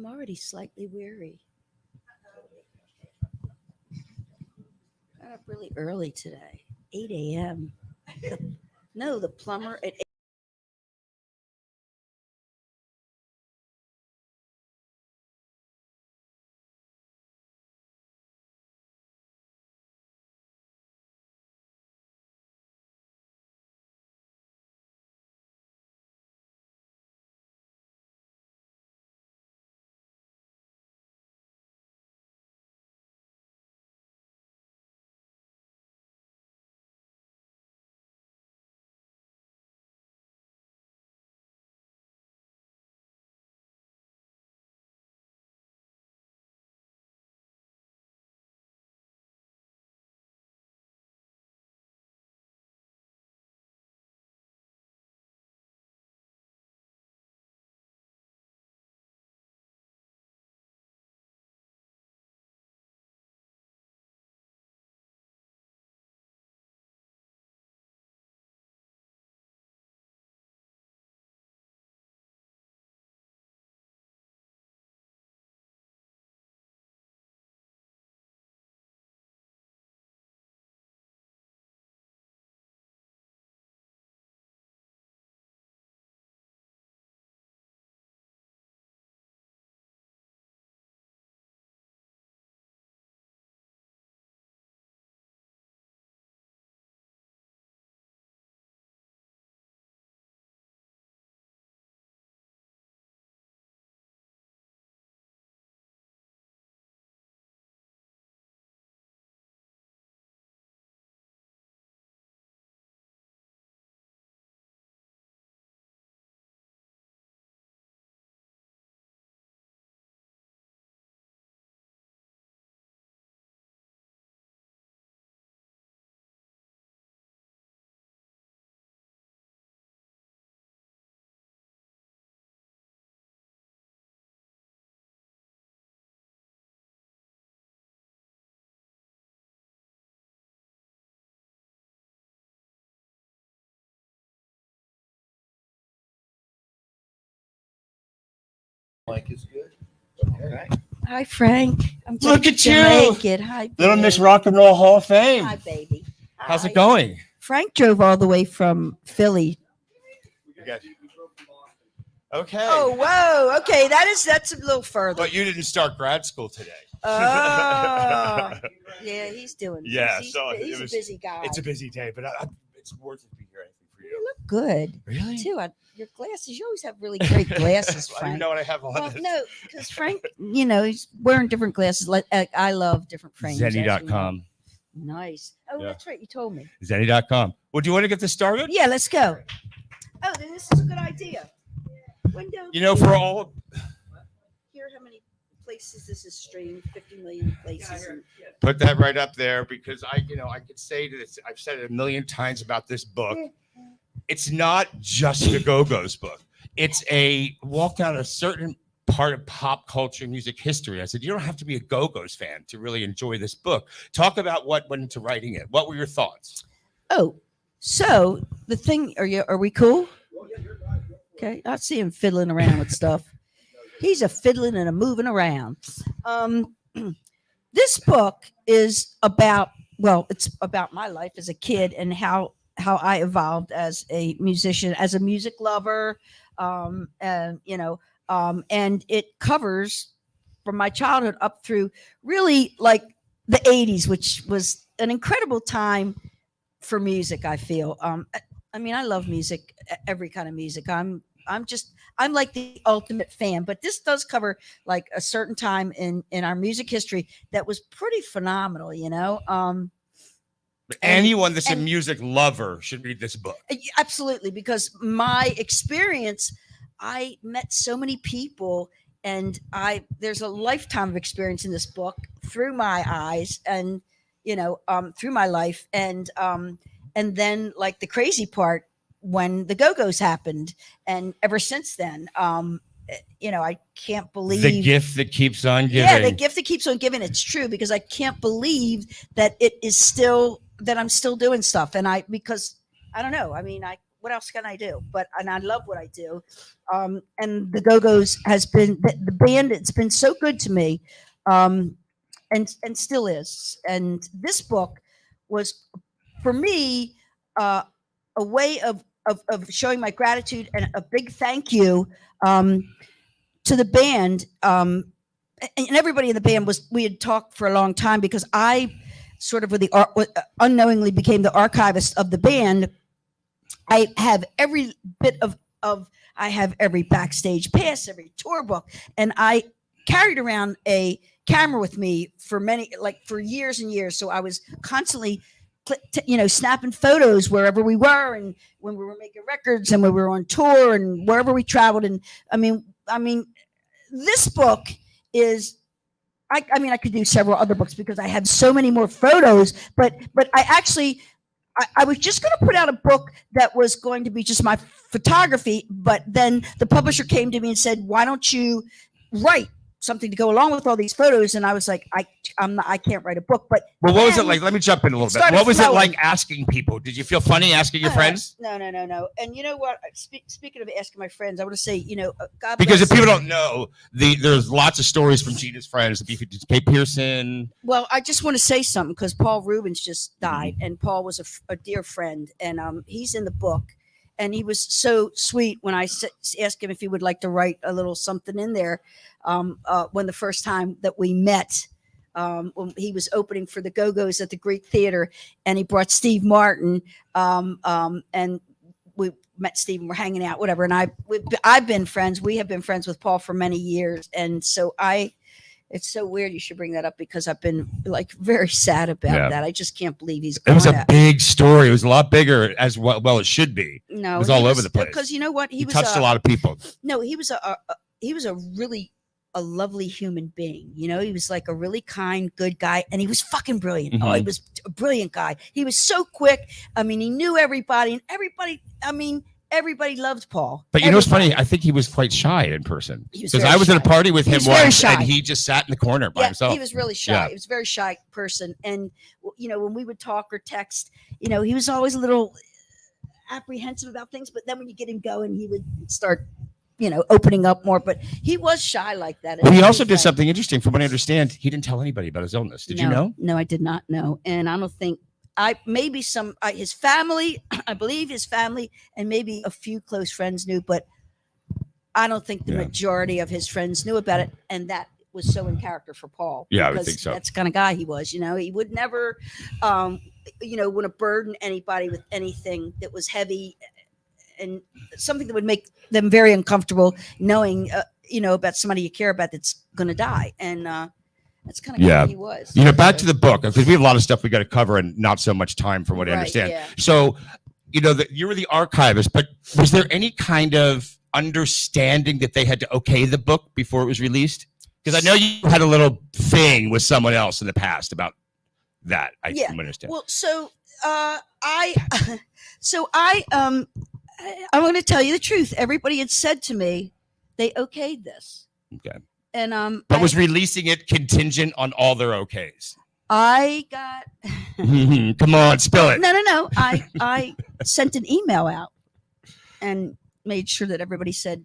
I'm already slightly weary. Got up really early today, 8 a.m. No, the plumber at Mic is good. Okay. Hi, Frank. I'm Look at to you. make it. Hi, Little Miss babe. Rock and Roll Hall of Fame. Hi, baby. How's Hi. it going? Frank drove all the way from Philly. Okay. Oh, whoa. Okay, that's a little further. But you didn't start grad school today. Oh, yeah, he's doing. Yeah, he's, so he's a busy guy. It's a busy day, but it's worth it to be here. I think for You you. look good. Really? Too. Your glasses. You always have really great glasses, I don't Frank. even know what I have on. Well, no, because Frank, he's wearing different glasses. Like I love different frames. Zenny.com. Nice. Oh, Yeah. that's right. You told me. Zenny.com. Well, do you want to get this started? Yeah, let's go. Oh, then this is a good idea. Window. For all. Hear how many places this is streamed? 50 million places. Put that right up there because I could say this. I've said it a million times about this book. It's not just a Go-Go's book. It's a walk down a certain part of pop culture, music history. I said, you don't have to be a Go-Go's fan to really enjoy this book. Talk about what went into writing it. What were your thoughts? Oh, so the thing, are we cool? Okay, I see him fiddling around with stuff. He's a fiddling and a moving around. This book is about, it's about my life as a kid and how I evolved as a musician, as a music lover, and it covers from my childhood up through really like the 80s, which was an incredible time for music. I feel. I love music, every kind of music. I'm like the ultimate fan, but this does cover like a certain time in our music history that was pretty phenomenal, Anyone that's a music lover should read this book. Absolutely, because my experience, I met so many people, and there's a lifetime of experience in this book through my eyes, and through my life, and then like the crazy part when the Go-Go's happened, and ever since then, I can't believe the gift that keeps on giving. Yeah, the gift that keeps on giving. It's true, because I can't believe that it is still that I'm still doing stuff, and because I don't know. what else can I do? And I love what I do. And the Go-Go's has been the band. It's been so good to me, and still is. And this book was, for me, a way of showing my gratitude and a big thank you to the band. And everybody in the band we had talked for a long time, because I sort of unknowingly became the archivist of the band. I have every bit of I have every backstage pass, every tour book, and I carried around a camera with me for years and years. So I was constantly, snapping photos wherever we were, and when we were making records, and when we were on tour, and wherever we traveled. And I mean, this book is, I could do several other books because I have so many more photos, but I was just going to put out a book that was going to be just my photography, but then the publisher came to me and said, why don't you write something to go along with all these photos? And I was like, I can't write a book. But well, what was it like? Let me jump in a little bit. What was it like asking people? Did you feel funny asking your friends? No. And you know what? Speaking of asking my friends, I want to say, God because if bless people don't know, there's lots of stories from Gina's friends. Kate Pearson. Well, I just want to say something, because Paul Rubens just died, and Paul was a dear friend, and he's in the book. And he was so sweet when I asked him if he would like to write a little something in there. When the first time that we met, when he was opening for the Go-Go's at the Greek Theater, and he brought Steve Martin, and we met Steve and we're hanging out, whatever. And I've been friends. We have been friends with Paul for many years. And so it's so weird you should bring that up, because I've been very sad about that. I just can't believe he's gone. It was a big story. It was a lot bigger as well it should be. No, it was all over the place. Because you know what? He touched a lot of people. No, he was a really lovely human being. He was like a really kind, good guy, and he was fucking brilliant. Mm-hmm. Oh, he was a brilliant guy. He was so quick. I mean, he knew everybody, and everybody loved Paul. But you know what's funny? I think he was quite shy in person, because I was shy. at a party with him once, and he just sat in the corner by himself. He was really shy. Yeah. He was a very shy person, and when we would talk or text, he was always a little apprehensive about things. But then when you get him going, he would start, opening up more. But he was shy like that. But he also did something interesting. From what I understand, he didn't tell anybody about his illness. Did you know? No, I did not know, and I don't think. Maybe his family, I believe his family, and maybe a few close friends knew, but I don't think the majority of his friends knew about it. And that was so in character for Paul. Yeah, I would think so. That's the kind of guy he was. He would never, want to burden anybody with anything that was heavy and something that would make them very uncomfortable, knowing, about somebody you care about that's going to die. And that's kind of how he was. Back to the book, because we have a lot of stuff we got to cover and not so much time from what I understand. Yeah. So, you were the archivist, but was there any kind of understanding that they had to okay the book before it was released? Because I know you had a little thing with someone else in the past about that. I understand. Well, I'm going to tell you the truth. Everybody had said to me, they okayed this. Okay. And but was releasing it contingent on all their okays? I got come on, spill it. No. I sent an email out and made sure that everybody said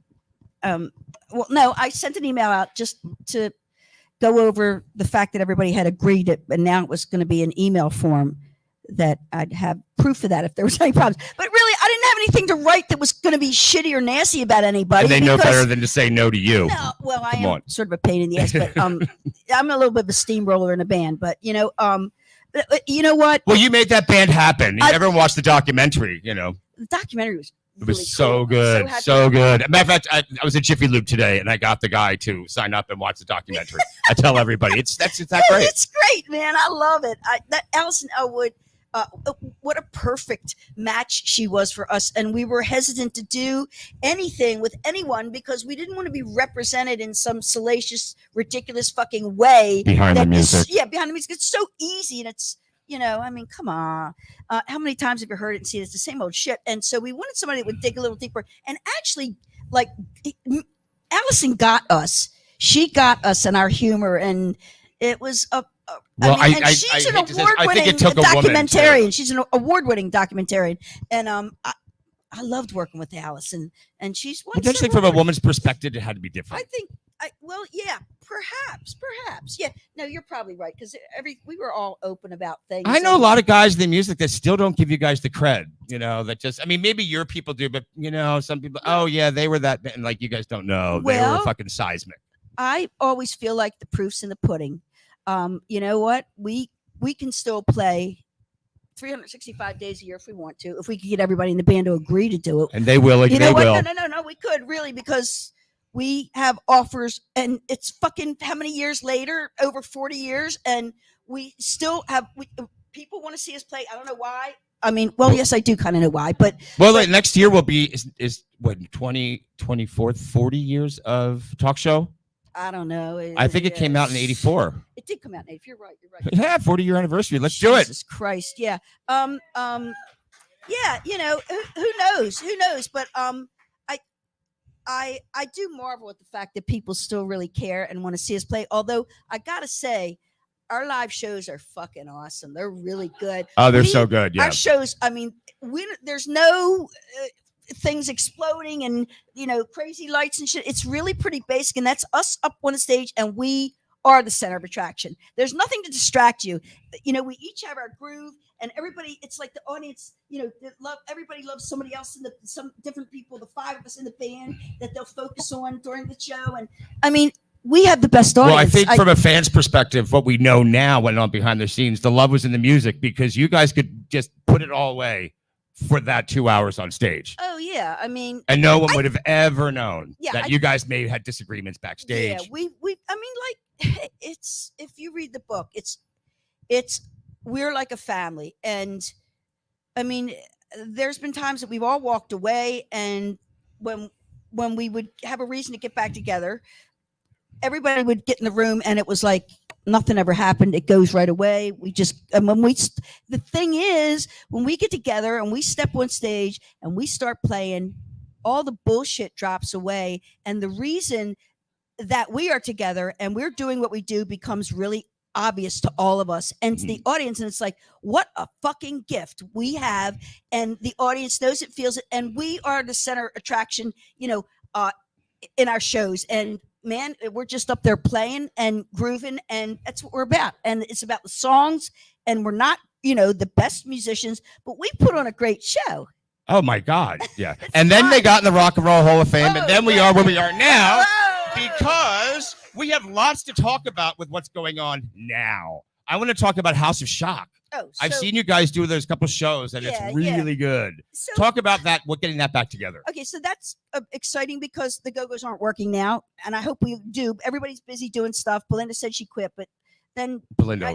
I sent an email out just to go over the fact that everybody had agreed it, and now it was going to be an email form that I'd have proof of that if there was any problems. But really, I didn't have anything to write that was going to be shitty or nasty about anybody. And they know better than to say no to you. No, well, I am sort of a pain in the ass, but I'm a little bit of a steamroller in a band. But you know what? Well, you made that band happen. Everyone watched the documentary. The documentary was. It was so good, so good. Matter of fact, I was at Jiffy Lube today, and I got the guy to sign up and watch the documentary. I tell everybody, it's that great. It's great, man. I love it. Allison Elwood. What a perfect match she was for us, and we were hesitant to do anything with anyone because we didn't want to be represented in some salacious, ridiculous fucking way behind the music. Behind the music. It's so easy, and it's come on. How many times have you heard it and seen it? It's the same old shit. And so we wanted somebody that would dig a little deeper. And actually, Allison got us. She got us in our humor, and it was a. She's an award-winning documentarian. She's an award-winning documentarian, and I loved working with Alice, and she's one. Potentially from a woman's perspective, it had to be different. I think. Well, yeah, perhaps, yeah. No, you're probably right because we were all open about things. I know a lot of guys in the music that still don't give you guys the cred. That just, I mean, maybe your people do, but some people, oh yeah, they were that, and like you guys don't know, they were fucking seismic. I always feel like the proof's in the pudding. You know what? We can still play 365 days a year if we want to. If we could get everybody in the band to agree to do it, and they will. Like, they will. No. We could really because we have offers, and it's fucking how many years later? Over 40 years, and we still have. People want to see us play. I don't know why. I mean, well, yes, I do kind of know why, but next year will be is what 2024 40 years of talk show. I don't know. I think it came out in 84. It did come out in 84. You're right. Yeah, 40-year anniversary. Let's do it. Jesus Christ. Yeah. Yeah. Who knows? But I do marvel at the fact that people still really care and want to see us play. Although I gotta say, our live shows are fucking awesome. They're really good. Oh, they're so good. Yeah. Our shows. I mean, there's no. Things exploding and crazy lights and shit. It's really pretty basic, and that's us up on the stage, and we are the center of attraction. There's nothing to distract you. We each have our groove, and everybody. It's like the audience. Everybody loves somebody else some different people. The five of us in the band that they'll focus on during the show, and I mean, we have the best audience. Well, I think from a fan's perspective, what we know now went on behind the scenes. The love was in the music because you guys could just put it all away for that 2 hours on stage. Oh yeah, I mean, and no one would have ever known that you guys may have had disagreements backstage. Yeah, we. I mean, like, it's if you read the book, it's we're like a family, and I mean, there's been times that we've all walked away, and when we would have a reason to get back together, everybody would get in the room, and it was like nothing ever happened. It goes right away. The thing is, when we get together and we step on stage and we start playing, all the bullshit drops away. And the reason that we are together and we're doing what we do becomes really obvious to all of us and to the audience. And it's like, what a fucking gift we have. And the audience knows it, feels it. And we are the center attraction, in our shows. And man, we're just up there playing and grooving, and that's what we're about. And it's about the songs, and we're not, the best musicians, but we put on a great show. Oh my God. Yeah. And then they got in the Rock and Roll Hall of Fame, and then we are where we are now because we have lots to talk about with what's going on now. I want to talk about House of Shock. I've seen you guys do those couple shows, and it's really good. So, talk about that. We're getting that back together. Okay, so that's exciting because the Go-Go's aren't working now, and I hope we do. Everybody's busy doing stuff. Belinda said she quit, but then Belinda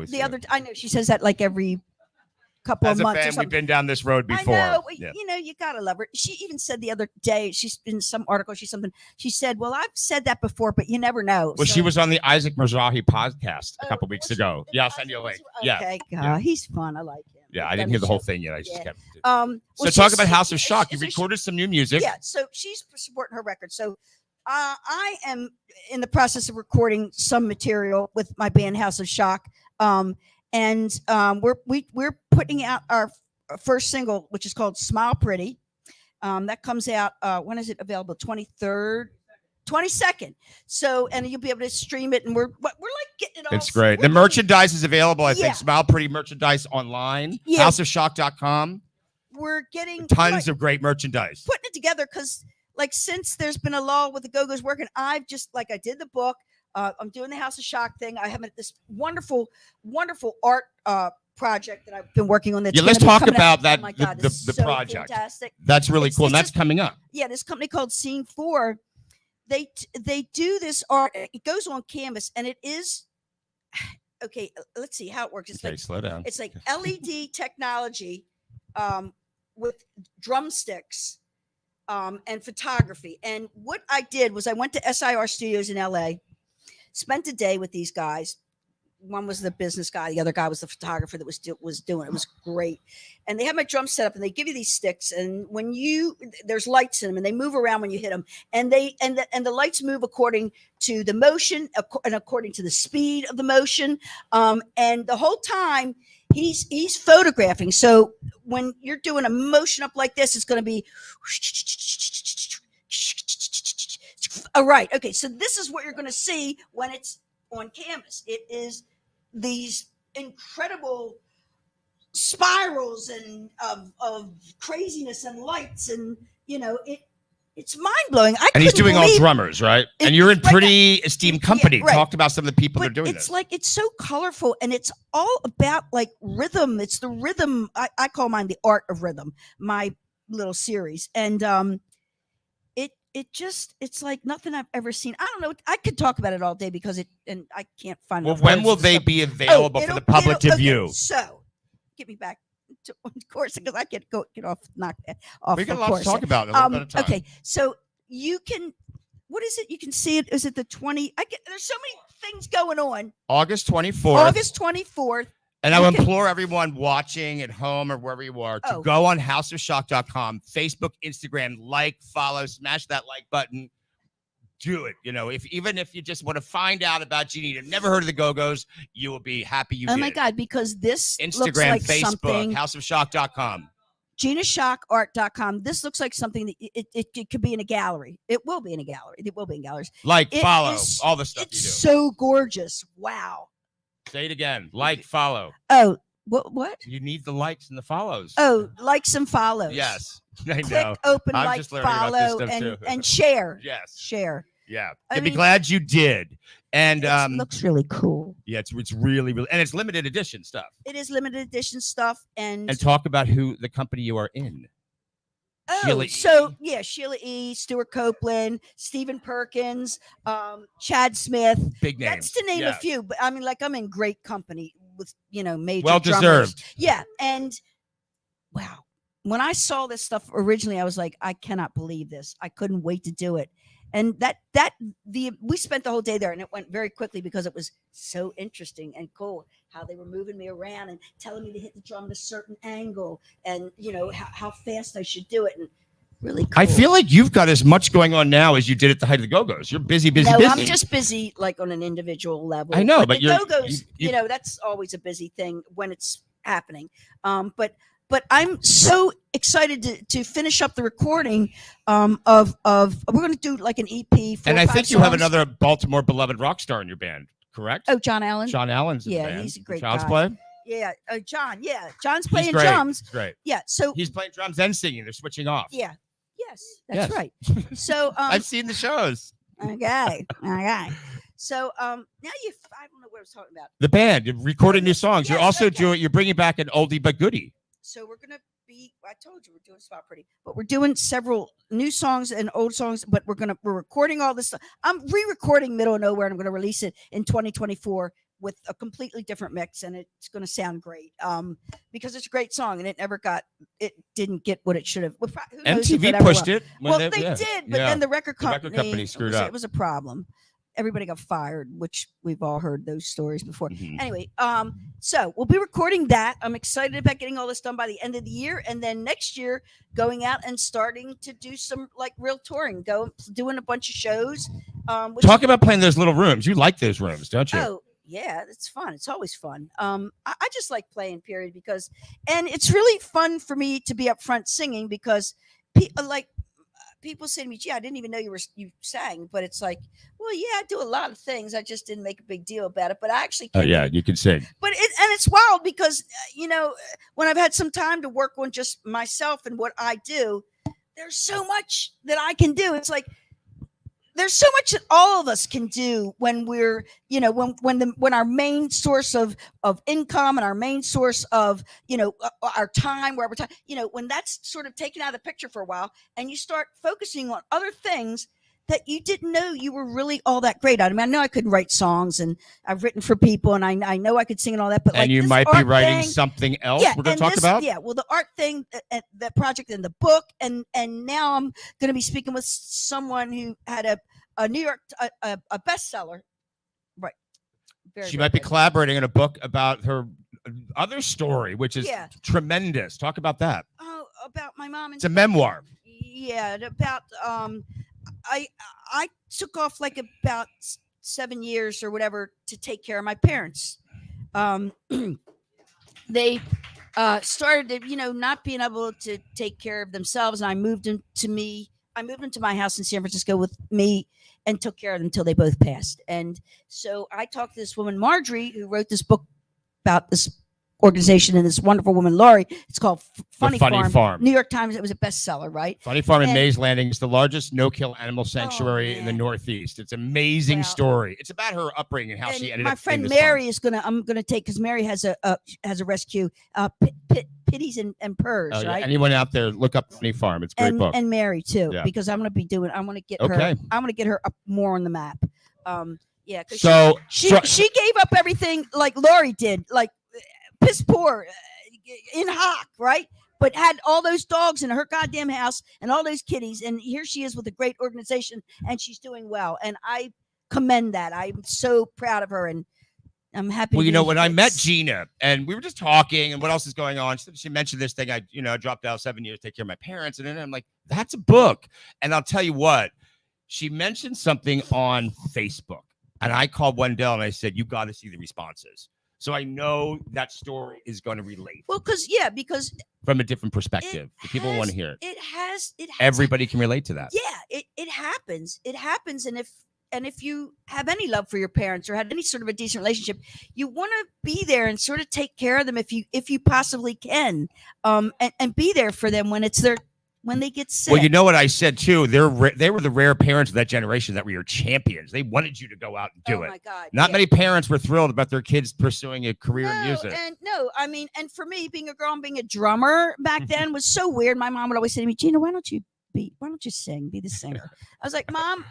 I know she says that like every couple of months. As a fan, we've been down this road before. I know, you gotta love her. She even said the other day, she's in some article, she said, well, I've said that before, but you never know. Well, she was on the Isaac Mizrahi podcast a couple weeks ago. Yeah, I'll send you a link. Okay, yeah. He's fun. I like him. Yeah, I didn't hear the whole thing yet. I just kept it. So talk about House of Shock. You recorded some new music. Yeah, so she's supporting her record. So I am in the process of recording some material with my band House of Shock. And we're putting out our first single, which is called Smile Pretty. That comes out, when is it available? 23rd, 22nd. So, and you'll be able to stream it, and we're like getting it all. It's great. The merchandise is available, I think. Smile Pretty merchandise online. Yeah. houseofshock.com. We're getting tons of great merchandise. Putting it together because, like, since there's been a lull with the Go-Go's working, I've just, like, I did the book. I'm doing the House of Shock thing. I have this wonderful, wonderful art project that I've been working on. That's let's talk about out. that. Oh my God, the so project. Fantastic. That's really cool. And that's coming up. Yeah, this company called Scene 4. They do this art. It goes on canvas, and it is okay. Let's see how it works. It's okay, slow down. It's like LED technology with drumsticks and photography. And what I did was I went to SIR Studios in LA. Spent a day with these guys. One was the business guy. The other guy was the photographer that was doing it. It was great. And they have my drum set up, and they give you these sticks. And when there's lights in them, and they move around when you hit them. And the lights move according to the motion and according to the speed of the motion. And the whole time he's photographing. So when you're doing a motion up like this, it's going to be. All right. Okay. So this is what you're going to see when it's on canvas. It is these incredible spirals and of craziness and lights, and it's mind blowing. And he's doing all drummers, right? And you're in pretty esteemed company. Yeah, right. Talked about some of the people that are doing it's this. like it's so colorful, and it's all about like rhythm. It's the rhythm. I call mine the art of rhythm. My little series, and it's like nothing I've ever seen. I don't know. I could talk about it all day because and I can't find. Well, when will they be available for the public to view? So, get me back to course because I can't get off, knock that off. We got a lot course. to talk about. In a little bit of time. Okay, so you can. What is it? You can see it. Is it the 20? There's so many things going on. August 24th. August 24th. And I would implore everyone watching at home or wherever you are to go on houseofshock.com, Facebook, Instagram, like, follow, smash that like button. Do it. Even if you just want to find out about Gina, you've never heard of the Go-Go's, you will be happy you did. Oh my God, because this Instagram, looks like Facebook, something. houseofshock.com. GinaSchockArt.com. This looks like something that it could be in a gallery. It will be in a gallery. It will be in galleries. Like, follow, all the stuff you do. It's so gorgeous. Wow. Say it again. Like, follow. Oh, what? You need the likes and the follows. Oh, likes and follows. Yes. I Click, know. open, I'm like, just learning about follow, this stuff too. and share. Yes. Share. Yeah. I'd be glad you did. And it looks really cool. Yeah, it's really, really, and it's limited edition stuff. It is limited edition stuff. And talk about who the company you are in. Sheila E., Stuart Copeland, Stephen Perkins, Chad Smith. Big names. That's to name a few. But I mean, like, I'm in great company with, major well drummers. Deserved. Yeah. And wow. When I saw this stuff originally, I was like, I cannot believe this. I couldn't wait to do it. And we spent the whole day there, and it went very quickly because it was so interesting and cool how they were moving me around and telling me to hit the drum at a certain angle, and how fast I should do it, and really cool. I feel like you've got as much going on now as you did at the height of the Go-Go's. You're busy. No, I'm just busy like on an individual level. I know, but the Go-Go's, that's always a busy thing when it's happening. But I'm so excited to finish up the recording of we're going to do like an EP. And I think you have another Baltimore beloved rock star in your band, correct? Oh, John Allen. John Allen's in the yeah, band. he's a great Child's guy. Play. Yeah, John. Yeah, John's playing great. drums. He's great. Yeah, so he's playing drums and singing. They're switching off. Yeah, yes, that's right. So I've seen the shows. Okay. So now I don't know what I was talking about. The band, you're recording new songs. You're also you're bringing back an oldie but goodie. So we're gonna I told you we're doing Spot Pretty, but we're doing several new songs and old songs. But we're recording all this stuff. I'm re-recording Middle of Nowhere, and I'm gonna release it in 2024 with a completely different mix, and it's gonna sound great. Because it's a great song, and it didn't get what it should have. MTV pushed it. Well, they did, but then the record company screwed up. It was a problem. Everybody got fired, which we've all heard those stories before. Mm-hmm. Anyway, so we'll be recording that. I'm excited about getting all this done by the end of the year, and then next year going out and starting to do some like real touring, doing a bunch of shows. Talk about playing those little rooms. You like those rooms, don't you? Oh yeah, it's fun. It's always fun. I just like playing, period, and it's really fun for me to be up front singing because people say to me, "Gee, I didn't even know you sang," but it's like, well, yeah, I do a lot of things. I just didn't make a big deal about it, but I actually can. Oh yeah, you can sing. But it's wild because when I've had some time to work on just myself and what I do, there's so much that I can do. It's like there's so much that all of us can do when we're, when our main source of income and our main source of, our time, wherever time, when that's sort of taken out of the picture for a while, and you start focusing on other things that you didn't know you were really all that great at. I mean, I know I could write songs, and I've written for people, and I know I could sing and all that, but and you might be writing something else we're going to talk about. Yeah, well, the art thing, that project and the book, and now I'm going to be speaking with someone who had a New York a bestseller, right? She might be collaborating in a book about her other story, which is tremendous. Talk about that. Oh, about my mom. It's a memoir. Yeah, about I took off like about 7 years or whatever to take care of my parents. they started to, not being able to take care of themselves. And I moved into my house in San Francisco with me and took care of them until they both passed. And so I talked to this woman, Marjorie, who wrote this book about this organization and this wonderful woman, Laurie. It's called Funny Farm. New York Times. It was a bestseller, right? Funny Farm in Mays Landing is the largest no-kill animal sanctuary in the Northeast. It's an amazing story. It's about her upbringing and how she ended up. My friend Mary I'm gonna take, because Mary has a rescue, Pitties and Purrs, right? Anyone out there, look up Funny Farm. It's a great book. And Mary too, because I want to get her. I want to get her up more on the map. Yeah. So she gave up everything like Laurie did, like piss poor, in hock, right? But had all those dogs in her goddamn house and all those kitties, and here she is with a great organization, and she's doing well. And I commend that. I'm so proud of her, and I'm happy. Well, when I met Gina and we were just talking, and what else is going on? She mentioned this thing. I dropped out 7 years to take care of my parents, and then I'm like, that's a book. And I'll tell you what, she mentioned something on Facebook, and I called Wendell and I said, you got to see the responses. So I know that story is going to relate. Well, because from a different perspective, people want to hear it. It has. Everybody can relate to that. Yeah, it happens. It happens, and if you have any love for your parents or had any sort of a decent relationship, you want to be there and sort of take care of them if you possibly can, and be there for them when they get sick. Well, you know what I said too. They were the rare parents of that generation that were your champions. They wanted you to go out and do it. Oh my God! Not many parents were thrilled about their kids pursuing a career in music. And for me, being a girl and being a drummer back then was so weird. My mom would always say to me, Gina, why don't you sing? Be the singer. I was like, Mom,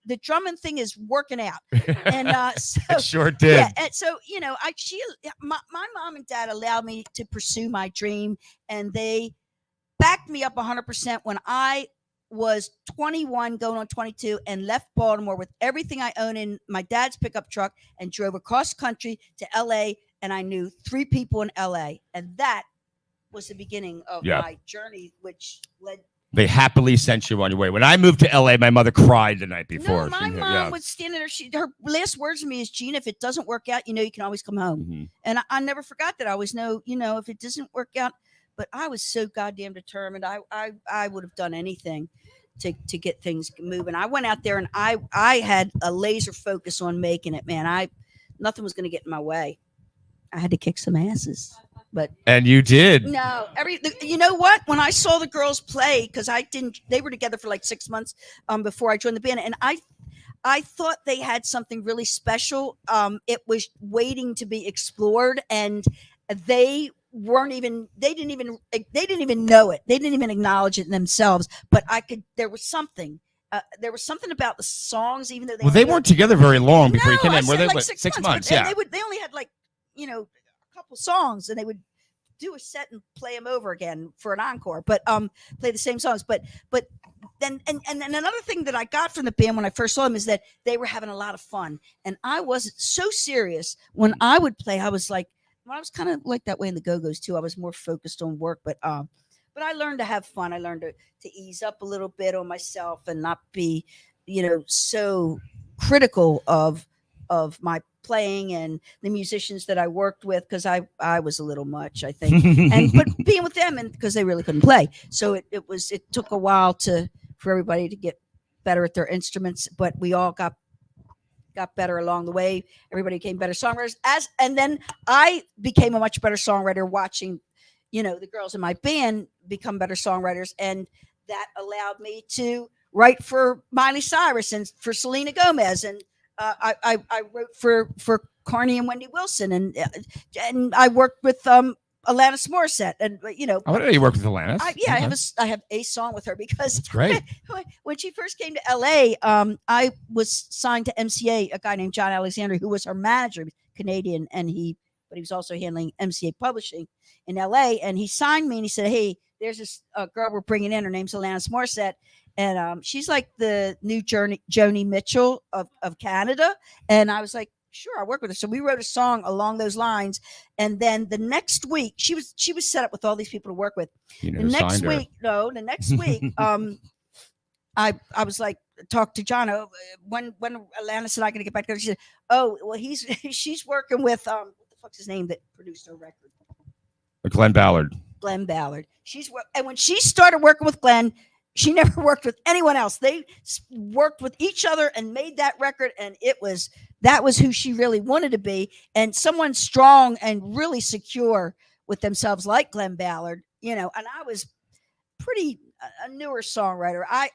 the drumming thing is working out, and so it sure did. Yeah, and so my mom and dad allowed me to pursue my dream, and they backed me up 100% when I was 21 going on 22 and left Baltimore with everything I own in my dad's pickup truck and drove across country to LA, and I knew 3 people in LA, and that was the beginning of my journey, which led. They happily sent you on your way. When I moved to LA, my mother cried the night before. No, my mom was standing there. Her last words to me is, Gina, if it doesn't work out, you can always come home. Mm-hmm. And I never forgot that. I always know, if it doesn't work out. But I was so goddamn determined. I would have done anything to get things moving. I went out there and I had a laser focus on making it, man. Nothing was going to get in my way. I had to kick some asses. And you did. No, you know what? When I saw the girls play, because they were together for like 6 months before I joined the band, and I thought they had something really special. It was waiting to be explored, and they didn't even know it. They didn't even acknowledge it themselves. But there was something. There was something about the songs, even though they weren't together very long before you came in. Were they like 6 months? Yeah. They only had a couple songs, and they would do a set and play them over again for an encore, but play the same songs. But then and another thing that I got from the band when I first saw them is that they were having a lot of fun, and I wasn't so serious when I would play. I was like, I was kind of like that way in the Go-Go's too. I was more focused on work, but I learned to have fun. I learned to ease up a little bit on myself and not be, so critical of my playing and the musicians that I worked with, because I was a little much, I think, but being with them, and because they really couldn't play, so it took a while for everybody to get better at their instruments, but we all got better along the way. Everybody became better songwriters, and then I became a much better songwriter watching, the girls in my band become better songwriters, and that allowed me to write for Miley Cyrus and for Selena Gomez, and I wrote for Carney and Wendy Wilson, and I worked with Alanis Morissette, and I didn't know you worked with Alanis. I have a song with her, because that's great. When she first came to LA, I was signed to MCA, a guy named John Alexander, who was her manager, Canadian, but he was also handling MCA publishing in LA, and he signed me, and he said, hey, there's this girl we're bringing in, her name's Alanis Morissette, and she's like the new Joni Mitchell of Canada. And I was like, sure, I'll work with her. So we wrote a song along those lines. And then the next week, she was set up with all these people to work with. The next week, I was like, talk to John. When Alanis and I going to get back together? She said, oh, well, she's working with what the fuck's his name that produced her record? Glenn Ballard. Glenn Ballard. And when she started working with Glenn, she never worked with anyone else. They worked with each other and made that record, and that was who she really wanted to be, and someone strong and really secure with themselves like Glenn Ballard, and I was pretty a newer songwriter. I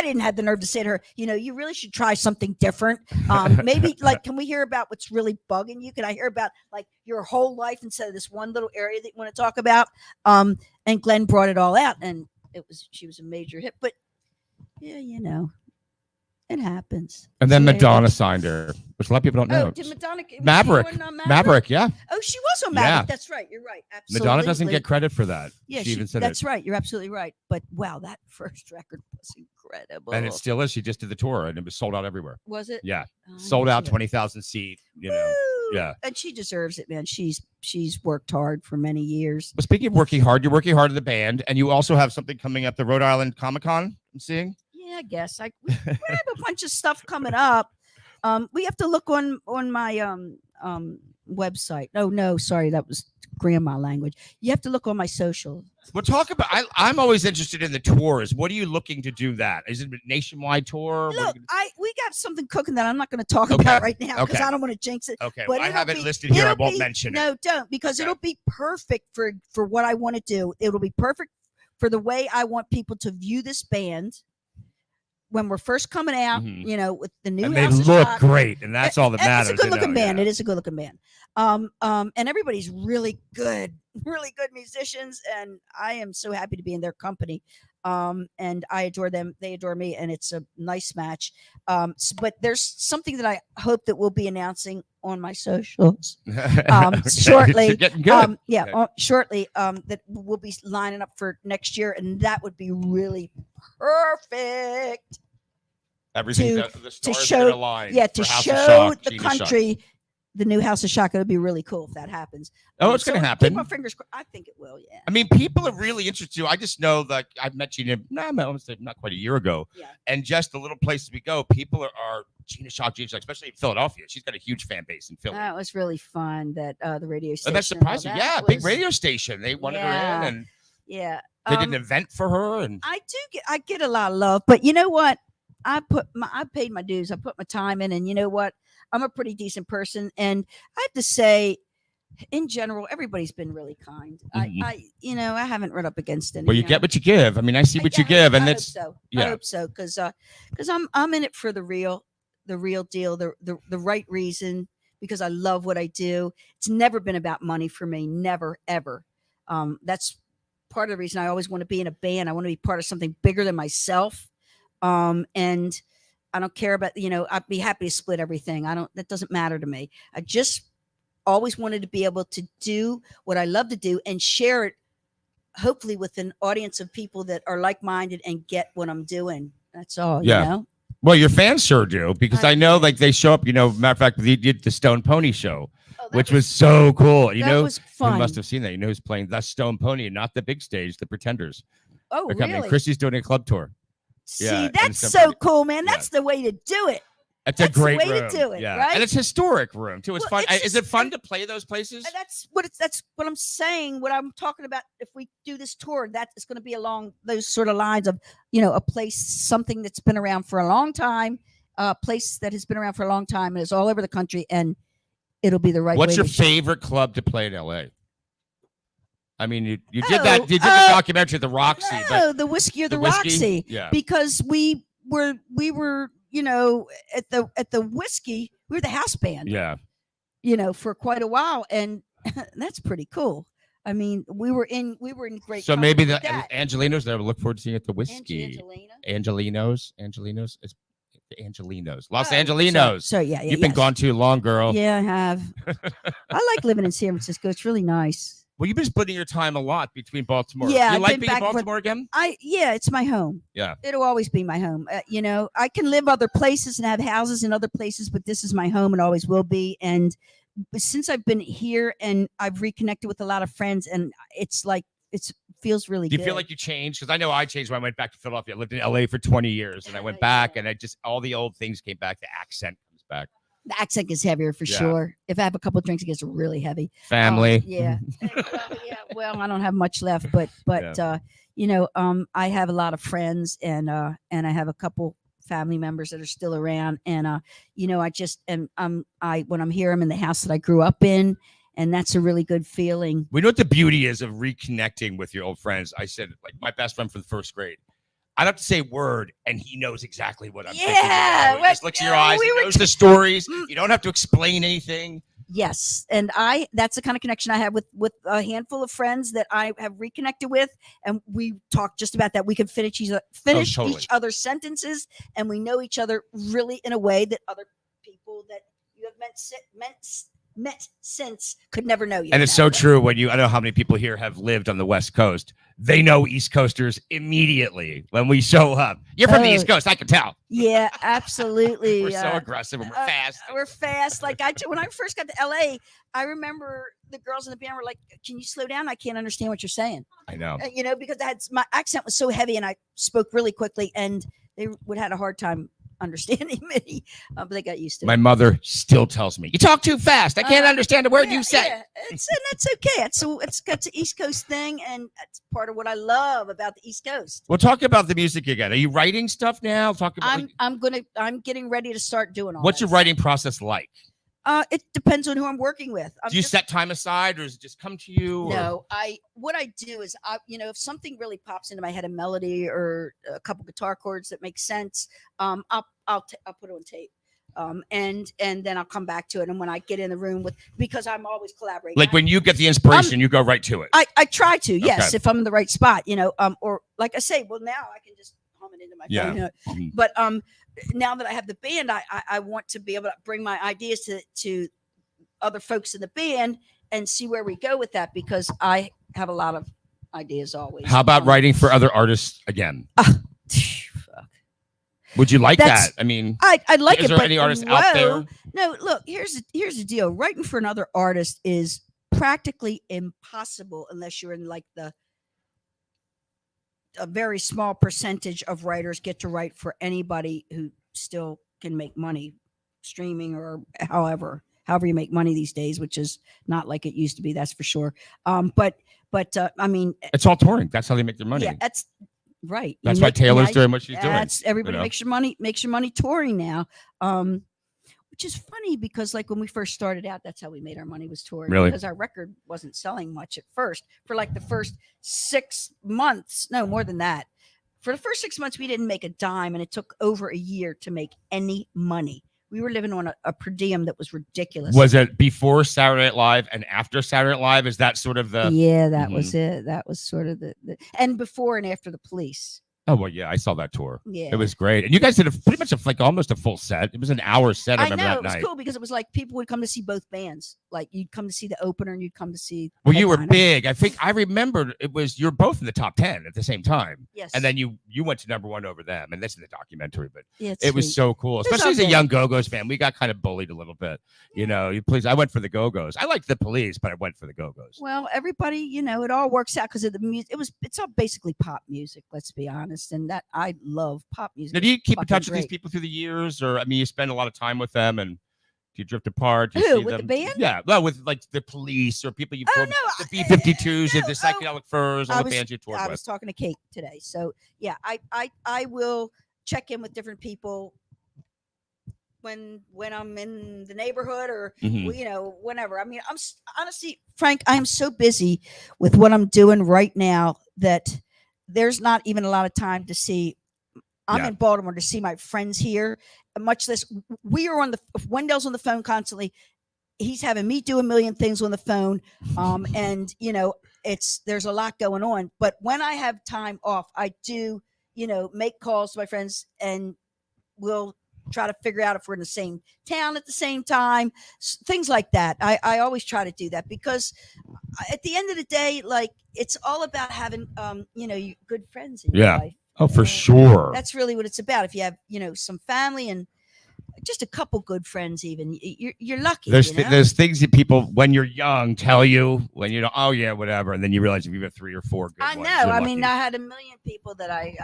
didn't have the nerve to say to her, you really should try something different. Maybe like, can we hear about what's really bugging you? Can I hear about like your whole life instead of this one little area that you want to talk about? And Glenn brought it all out, and she was a major hit. But yeah, it happens. And then Madonna signed her, which a lot of people don't know. Oh, did Madonna? Maverick. Maverick, yeah. Oh, she was on Maverick. Yeah. That's right. You're right. Absolutely. Madonna doesn't get credit for that. Yeah, she even said that's right. You're absolutely right. But wow, that first record was incredible. And it still is. She just did the tour, and it was sold out everywhere. Was it? Yeah, sold out, 20,000 seat. Yeah. And she deserves it, man. She's worked hard for many years. But speaking of working hard, you're working hard in the band, and you also have something coming up, the Rhode Island Comic Con. I'm seeing. Yeah, I guess we have a bunch of stuff coming up. We have to look on my website. Oh no, sorry, that was grandma language. You have to look on my social. We'll talk about. I'm always interested in the tours. What are you looking to do? That is it a nationwide tour? Look, we got something cooking that I'm not going to talk about right now because I don't want to jinx it. Okay, but I have it listed here. I won't mention it. No, don't, because it'll be perfect for what I want to do. It'll be perfect for the way I want people to view this band. When we're first coming out, with the new, and they look great, and that's all that matters. It's a good-looking band. Yeah. It is a good-looking band. And everybody's really good musicians, and I am so happy to be in their company. And I adore them; they adore me, and it's a nice match. But there's something that I hope that we'll be announcing on my socials shortly. Getting good. Shortly. That we'll be lining up for next year, and that would be really perfect. Everything to show, to show the Gina country Schock. The new House of Shock. It would be really cool if that happens. Oh, it's going to happen. Keep my fingers crossed. I think it will. Yeah. I mean, people are really interested. I just know that I've met Gina. Not quite a year ago. Yeah. And just the little places we go, people are Gina Schock, especially in Philadelphia. She's got a huge fan base in Philly. That was really fun. That the radio station. And that's surprising. Yeah, big radio station. They wanted her in, and they did an event for her. And I get a lot of love, but you know what? I paid my dues. I put my time in, and you know what? I'm a pretty decent person, and I have to say, in general, everybody's been really kind. Mm-hmm. I haven't run up against anyone. Well, you get what you give. I mean, I see what you give, and that's so. Yeah. I hope so, because I'm in it for the real deal, the right reason, because I love what I do. It's never been about money for me, never ever. That's part of the reason I always want to be in a band. I want to be part of something bigger than myself. And I don't care about, I'd be happy to split everything. That doesn't matter to me. I just always wanted to be able to do what I love to do and share it, hopefully with an audience of people that are like-minded and get what I'm doing. That's all, Well, your fans sure do, because I know like they show up, matter of fact, they did the Stone Pony show, which was so cool. That was fun. You must have seen that. You know who's playing the Stone Pony and not the big stage, the Pretenders. Oh, really? Chrissy's doing a club tour. See, that's so cool, man. That's the way to do it. That's a great way room. to do it, right? And it's historic room too. It's fun. Is it fun to play those places? That's what I'm saying. What I'm talking about. If we do this tour, that is going to be along those sort of lines of, a place, something that's been around for a long time, a place that has been around for a long time and is all over the country, and it'll be the right. What's way your favorite club to play in LA? I mean, you did that. You did the documentary at the Roxy. The Whiskey or the Roxy. Yeah. Because we were, at the Whiskey, we were the house band. Yeah. For quite a while, and that's pretty cool. I mean, we were in great. So maybe the Angelinos that I look forward to seeing at the Whiskey. Angelinos. It's the Angelinos. Los Angelinos. So yeah. You've been gone too long, girl. Yeah, I have. I like living in San Francisco. It's really nice. Well, you've been splitting your time a lot between Baltimore. Yeah, you like being in Baltimore again? It's my home. Yeah, it'll always be my home. I can live other places and have houses in other places, but this is my home and always will be. And since I've been here and I've reconnected with a lot of friends, and it's like it feels really good. Do you feel like you changed? Because I know I changed when I went back to Philadelphia. I lived in LA for 20 years, and I went back, and all the old things came back. The accent comes back. The accent gets heavier for sure. If I have a couple of drinks, it gets really heavy. Family. Yeah. Well, I don't have much left, but I have a lot of friends, and I have a couple family members that are still around, and I just am I when I'm here, I'm in the house that I grew up in, and that's a really good feeling. We know what the beauty is of reconnecting with your old friends. I said, like, my best friend from the first grade. I don't have to say a word, and he knows exactly what I'm thinking. He just looks in your eyes. He knows the stories. You don't have to explain anything. Yes, and that's the kind of connection I have with a handful of friends that I have reconnected with, and we talk just about that. We can finish each other's sentences, and we know each other really in a way that other people that you have met since could never know you. And it's so true when I don't know how many people here have lived on the West Coast. They know East Coasters immediately when we show up. You're from the East Coast, I can tell. Yeah, absolutely. We're so aggressive and we're fast. We're fast. Like when I first got to LA, I remember the girls in the band were like, "Can you slow down? I can't understand what you're saying." I know. Because my accent was so heavy and I spoke really quickly, and they would have a hard time understanding me, but they got used to it. My mother still tells me, "You talk too fast. I can't understand a word you say." Yeah. That's okay. It's an East Coast thing, and that's part of what I love about the East Coast. We'll talk about the music again. Are you writing stuff now? I'm getting ready to start doing all. What's your writing process like? It depends on who I'm working with. Do you set time aside, or does it just come to you? No, what I do is if something really pops into my head, a melody or a couple guitar chords that make sense, I'll put it on tape. And then I'll come back to it. And when I get in the room because I'm always collaborating. Like when you get the inspiration, you go right to it. I try to, yes, if I'm in the right spot, or like I say, well, now I can just hum it into my phone. But now that I have the band, I want to be able to bring my ideas to other folks in the band and see where we go with that, because I have a lot of ideas always. How about writing for other artists again? Would you like that? I mean, I'd like it. Is there any artists out there? No, look, here's the deal. Writing for another artist is practically impossible unless you're in like a very small percentage of writers get to write for anybody who still can make money streaming or however you make money these days, which is not like it used to be, that's for sure. But I mean, it's all touring. That's how they make their money. Yeah, that's right. That's why Taylor's doing what she's doing. That's everybody makes your money touring now. Which is funny because like when we first started out, that's how we made our money, was touring. Really? Because our record wasn't selling much at first. For like the first 6 months, no more than that. For the first 6 months, we didn't make a dime, and it took over a year to make any money. We were living on a per diem that was ridiculous. Was it before Saturday Night Live and after Saturday Night Live? Is that sort of the... Yeah, that was it. That was sort of the... And before and after the Police. Oh, well, yeah, I saw that tour. Yeah. It was great. And you guys did pretty much almost a full set. It was an hour set. I remember that night. It was cool because it was like people would come to see both bands. Like you'd come to see the opener and you'd come to see... Well, you were big. I think I remembered you're both in the top 10 at the same time. Yes. And then you went to number 1 over them. And that's in the documentary, but it was so cool. Especially as a young Go-Go's fan. We got kind of bullied a little bit. I went for the Go-Go's. I liked the Police, but I went for the Go-Go's. Well, everybody, it all works out because of the music. It's all basically pop music, let's be honest. And that I love pop music. Now, do you keep in touch with these people through the years, or you spend a lot of time with them, and do you drift apart? Do you see with them? The band? Yeah, well, with like the Police or people you've formed, the B-52s and the Psychedelic Furs, all the bands you toured with. I was talking to Kate today, so yeah, I will check in with different people when I'm in the neighborhood or whenever. I mean, I'm honestly, Frank, I am so busy with what I'm doing right now that there's not even a lot of time to see. I'm in Baltimore to see my friends here, much less we are Wendell's on the phone constantly. He's having me do a million things on the phone. And there's a lot going on, but when I have time off, I do, make calls to my friends and we'll try to figure out if we're in the same town at the same time, things like that. I always try to do that because at the end of the day, like it's all about having, good friends in your life. Oh, for sure. That's really what it's about. If you have, some family and just a couple good friends, even you're lucky. There's things that people, when you're young, tell you when you know, oh yeah, whatever, and then you realize if you have 3 or 4 good ones. I know. I mean, I had a million people that I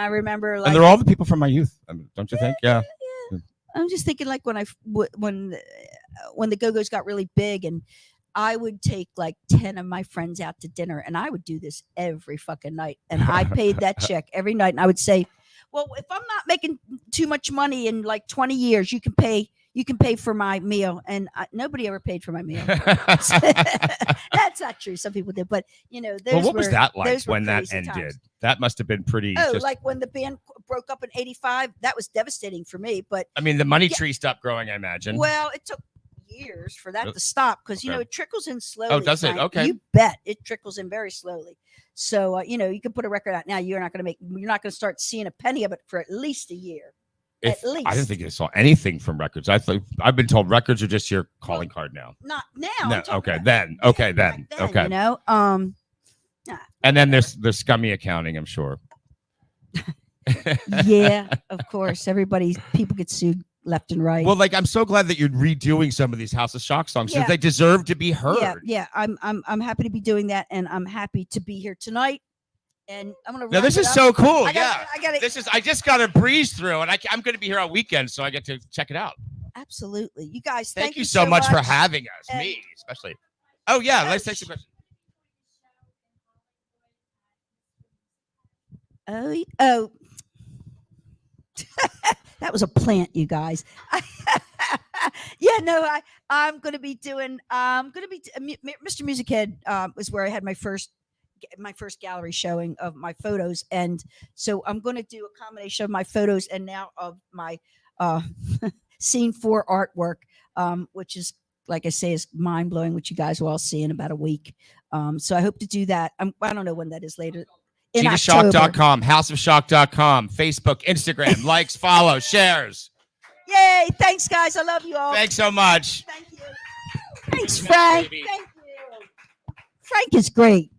remember. Like, and they're all the people from my youth, don't you think? Yeah. I'm just thinking like when the Go-Go's got really big and I would take like 10 of my friends out to dinner, and I would do this every fucking night. And I paid that check every night. And I would say, well, if I'm not making too much money in like 20 years, you can pay for my meal. And nobody ever paid for my meal. That's not true. Some people did, but those what was that like those were when that crazy ended? times. That must have been pretty. Like when the band broke up in '85, that was devastating for me. But I mean, the money tree stopped growing, I imagine. Well, it took years for that to stop because it trickles in slowly. Oh, does it? Okay, you bet it trickles in very slowly. So you can put a record out now. You're not going to start seeing a penny of it for at least a year. At least. I didn't think I saw anything from records. I've been told records are just your calling card now. Not now. No, okay, then. Okay. And then there's scummy accounting, I'm sure. Yeah, of course. People get sued left and right. Well, I'm so glad that you're redoing some of these House of Shock songs because they deserve to be heard. Yeah. I'm happy to be doing that, and I'm happy to be here tonight. And I'm gonna. Now this is so cool. I just got to breeze through, and I'm going to be here on weekends, so I get to check it out. Absolutely, you guys. Thank you so much for having us. And me especially. Oh yeah, let's take some questions. Oh. That was a plant, you guys. I'm going to be doing. Mr. Music Head was where I had my first gallery showing of my photos, and so I'm going to do a combination of my photos and now of my scene 4 artwork, which is, like I say, is mind blowing, which you guys will all see in about a week. So I hope to do that. I don't know when that is later. GinaSchock.com, houseofshock.com, Facebook, Instagram, likes, follow, shares. Yay! Thanks, guys. I love you all. Thanks so much. Thank you. Thanks, Frank. Thank you. Frank is great.